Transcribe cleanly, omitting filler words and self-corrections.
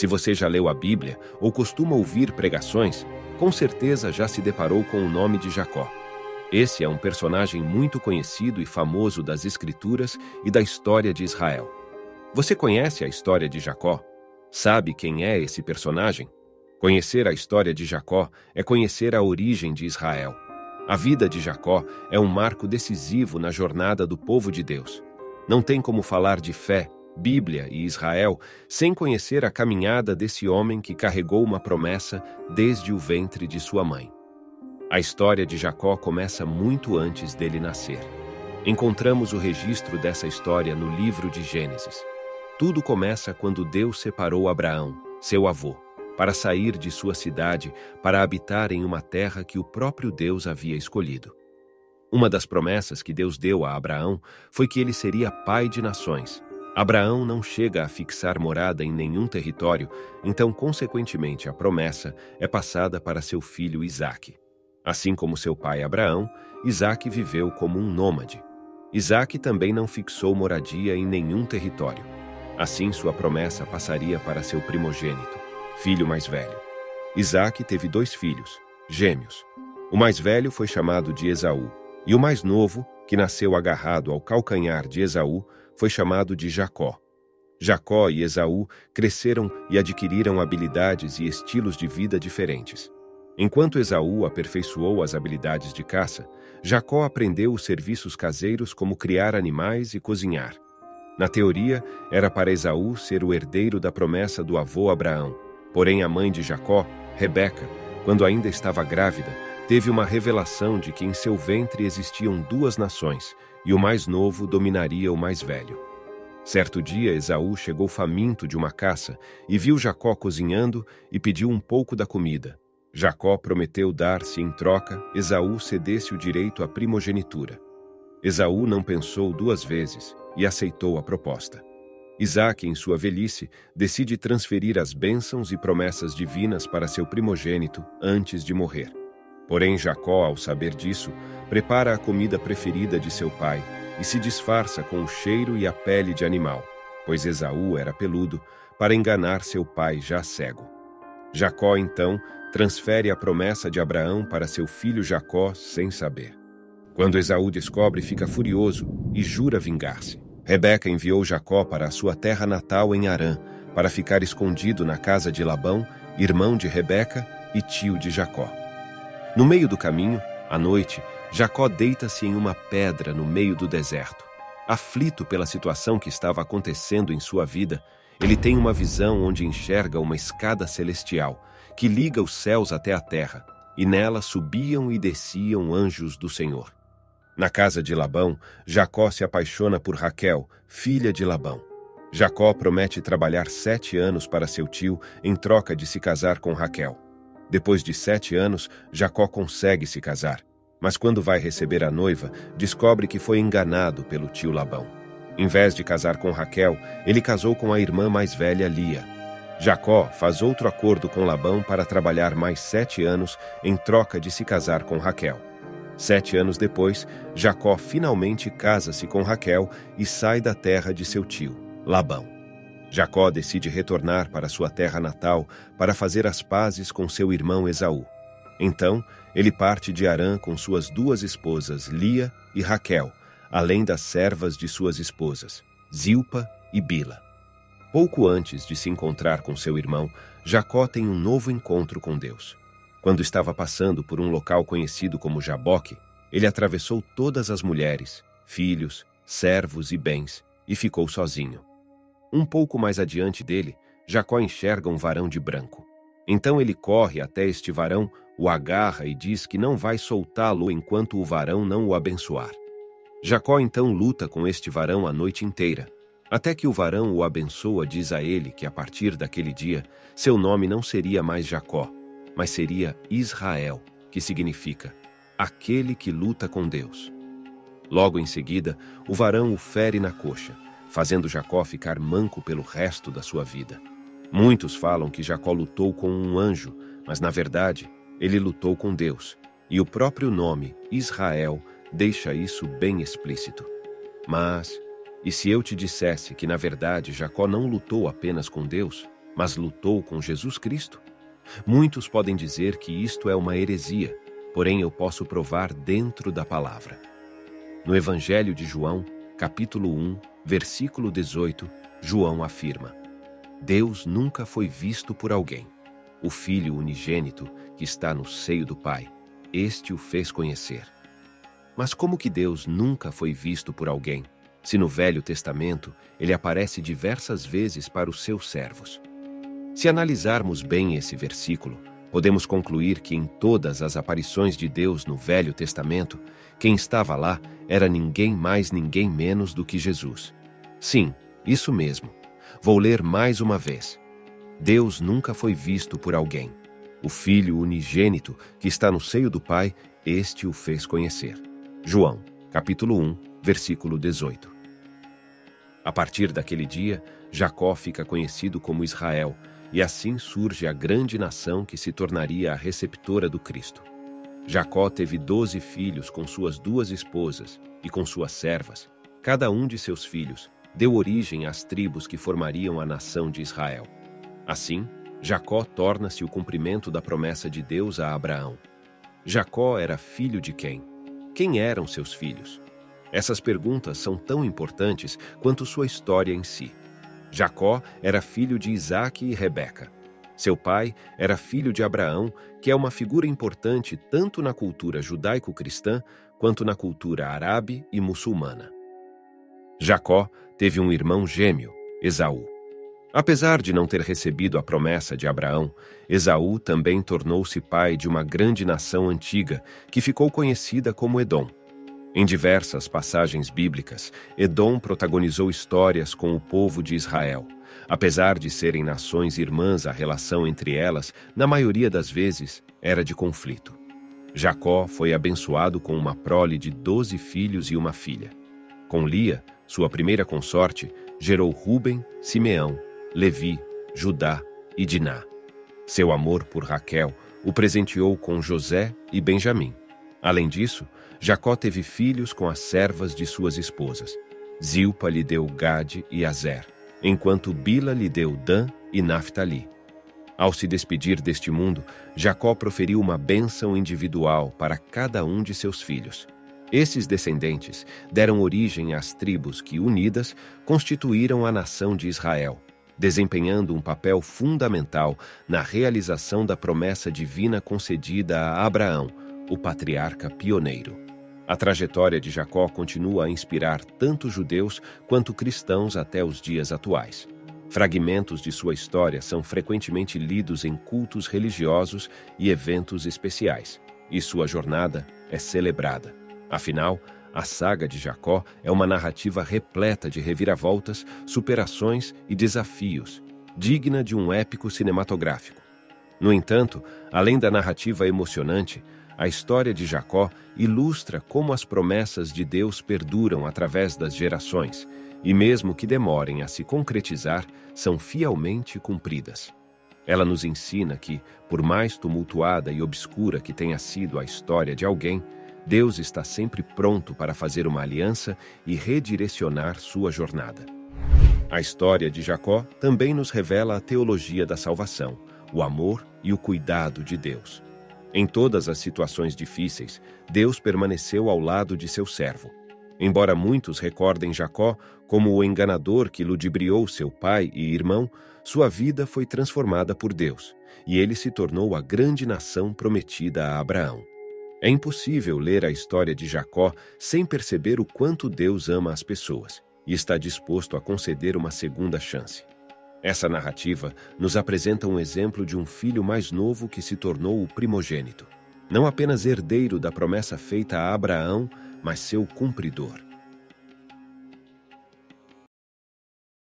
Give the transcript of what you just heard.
Se você já leu a Bíblia ou costuma ouvir pregações, com certeza já se deparou com o nome de Jacó. Esse é um personagem muito conhecido e famoso das Escrituras e da história de Israel. Você conhece a história de Jacó? Sabe quem é esse personagem? Conhecer a história de Jacó é conhecer a origem de Israel. A vida de Jacó é um marco decisivo na jornada do povo de Deus. Não tem como falar de fé, Bíblia e Israel sem conhecer a caminhada desse homem que carregou uma promessa desde o ventre de sua mãe. A história de Jacó começa muito antes dele nascer. Encontramos o registro dessa história no livro de Gênesis. Tudo começa quando Deus separou Abraão, seu avô, para sair de sua cidade para habitar em uma terra que o próprio Deus havia escolhido. Uma das promessas que Deus deu a Abraão foi que ele seria pai de nações. Abraão não chega a fixar morada em nenhum território, então, consequentemente, a promessa é passada para seu filho Isaque. Assim como seu pai Abraão, Isaque viveu como um nômade. Isaque também não fixou moradia em nenhum território. Assim, sua promessa passaria para seu primogênito, filho mais velho. Isaque teve 2 filhos, gêmeos. O mais velho foi chamado de Esaú, e o mais novo, que nasceu agarrado ao calcanhar de Esaú, foi chamado de Jacó. Jacó e Esaú cresceram e adquiriram habilidades e estilos de vida diferentes. Enquanto Esaú aperfeiçoou as habilidades de caça, Jacó aprendeu os serviços caseiros como criar animais e cozinhar. Na teoria, era para Esaú ser o herdeiro da promessa do avô Abraão. Porém, a mãe de Jacó, Rebeca, quando ainda estava grávida, teve uma revelação de que em seu ventre existiam 2 nações, e o mais novo dominaria o mais velho. Certo dia, Esaú chegou faminto de uma caça e viu Jacó cozinhando e pediu um pouco da comida. Jacó prometeu dar se, em troca, Esaú cedesse o direito à primogenitura. Esaú não pensou 2 vezes e aceitou a proposta. Isaque, em sua velhice, decide transferir as bênçãos e promessas divinas para seu primogênito antes de morrer. Porém, Jacó, ao saber disso, prepara a comida preferida de seu pai e se disfarça com o cheiro e a pele de animal, pois Esaú era peludo, para enganar seu pai já cego. Jacó, então, transfere a promessa de Abraão para seu filho Jacó sem saber. Quando Esaú descobre, fica furioso e jura vingar-se. Rebeca enviou Jacó para a sua terra natal em Harã, para ficar escondido na casa de Labão, irmão de Rebeca e tio de Jacó. No meio do caminho, à noite, Jacó deita-se em uma pedra no meio do deserto. Aflito pela situação que estava acontecendo em sua vida, ele tem uma visão onde enxerga uma escada celestial que liga os céus até a terra, e nela subiam e desciam anjos do Senhor. Na casa de Labão, Jacó se apaixona por Raquel, filha de Labão. Jacó promete trabalhar 7 anos para seu tio em troca de se casar com Raquel. Depois de 7 anos, Jacó consegue se casar, mas quando vai receber a noiva, descobre que foi enganado pelo tio Labão. Em vez de casar com Raquel, ele casou com a irmã mais velha, Lia. Jacó faz outro acordo com Labão para trabalhar mais 7 anos em troca de se casar com Raquel. 7 anos depois, Jacó finalmente casa-se com Raquel e sai da terra de seu tio, Labão. Jacó decide retornar para sua terra natal para fazer as pazes com seu irmão Esaú. Então, ele parte de Harã com suas 2 esposas, Lia e Raquel, além das servas de suas esposas, Zilpa e Bila. Pouco antes de se encontrar com seu irmão, Jacó tem um novo encontro com Deus. Quando estava passando por um local conhecido como Jaboque, ele atravessou todas as mulheres, filhos, servos e bens, e ficou sozinho. Um pouco mais adiante dele, Jacó enxerga um varão de branco. Então ele corre até este varão, o agarra e diz que não vai soltá-lo enquanto o varão não o abençoar. Jacó então luta com este varão a noite inteira, até que o varão o abençoa. Diz a ele que a partir daquele dia, seu nome não seria mais Jacó, mas seria Israel, que significa aquele que luta com Deus. Logo em seguida, o varão o fere na coxa, fazendo Jacó ficar manco pelo resto da sua vida. Muitos falam que Jacó lutou com um anjo, mas na verdade, ele lutou com Deus, e o próprio nome, Israel, deixa isso bem explícito. Mas, e se eu te dissesse que na verdade Jacó não lutou apenas com Deus, mas lutou com Jesus Cristo? Muitos podem dizer que isto é uma heresia, porém eu posso provar dentro da palavra. No Evangelho de João, capítulo 1, versículo 18, João afirma: Deus nunca foi visto por alguém. O Filho unigênito, que está no seio do Pai, este o fez conhecer. Mas como que Deus nunca foi visto por alguém, se no Velho Testamento ele aparece diversas vezes para os seus servos? Se analisarmos bem esse versículo, podemos concluir que em todas as aparições de Deus no Velho Testamento, quem estava lá era ninguém mais, ninguém menos do que Jesus. Sim, isso mesmo. Vou ler mais uma vez. Deus nunca foi visto por alguém. O Filho unigênito, que está no seio do Pai, este o fez conhecer. João, capítulo 1, versículo 18. A partir daquele dia, Jacó fica conhecido como Israel, e assim surge a grande nação que se tornaria a receptora do Cristo. Jacó teve 12 filhos com suas 2 esposas e com suas servas. Cada um de seus filhos deu origem às tribos que formariam a nação de Israel. Assim, Jacó torna-se o cumprimento da promessa de Deus a Abraão. Jacó era filho de quem? Quem eram seus filhos? Essas perguntas são tão importantes quanto sua história em si. Jacó era filho de Isaque e Rebeca. Seu pai era filho de Abraão, que é uma figura importante tanto na cultura judaico-cristã quanto na cultura árabe e muçulmana. Jacó teve um irmão gêmeo, Esaú. Apesar de não ter recebido a promessa de Abraão, Esaú também tornou-se pai de uma grande nação antiga que ficou conhecida como Edom. Em diversas passagens bíblicas, Edom protagonizou histórias com o povo de Israel. Apesar de serem nações irmãs, a relação entre elas, na maioria das vezes, era de conflito. Jacó foi abençoado com uma prole de 12 filhos e uma filha. Com Lia, sua primeira consorte, gerou Rúben, Simeão, Levi, Judá e Diná. Seu amor por Raquel o presenteou com José e Benjamim. Além disso, Jacó teve filhos com as servas de suas esposas. Zilpa lhe deu Gade e Azer, enquanto Bila lhe deu Dan e Naftali. Ao se despedir deste mundo, Jacó proferiu uma bênção individual para cada um de seus filhos. Esses descendentes deram origem às tribos que, unidas, constituíram a nação de Israel, desempenhando um papel fundamental na realização da promessa divina concedida a Abraão, o patriarca pioneiro. A trajetória de Jacó continua a inspirar tanto judeus quanto cristãos até os dias atuais. Fragmentos de sua história são frequentemente lidos em cultos religiosos e eventos especiais, e sua jornada é celebrada. Afinal, a saga de Jacó é uma narrativa repleta de reviravoltas, superações e desafios, digna de um épico cinematográfico. No entanto, além da narrativa emocionante, a história de Jacó ilustra como as promessas de Deus perduram através das gerações e, mesmo que demorem a se concretizar, são fielmente cumpridas. Ela nos ensina que, por mais tumultuada e obscura que tenha sido a história de alguém, Deus está sempre pronto para fazer uma aliança e redirecionar sua jornada. A história de Jacó também nos revela a teologia da salvação, o amor e o cuidado de Deus. Em todas as situações difíceis, Deus permaneceu ao lado de seu servo. Embora muitos recordem Jacó como o enganador que ludibriou seu pai e irmão, sua vida foi transformada por Deus, e ele se tornou a grande nação prometida a Abraão. É impossível ler a história de Jacó sem perceber o quanto Deus ama as pessoas e está disposto a conceder uma segunda chance. Essa narrativa nos apresenta um exemplo de um filho mais novo que se tornou o primogênito, não apenas herdeiro da promessa feita a Abraão, mas seu cumpridor.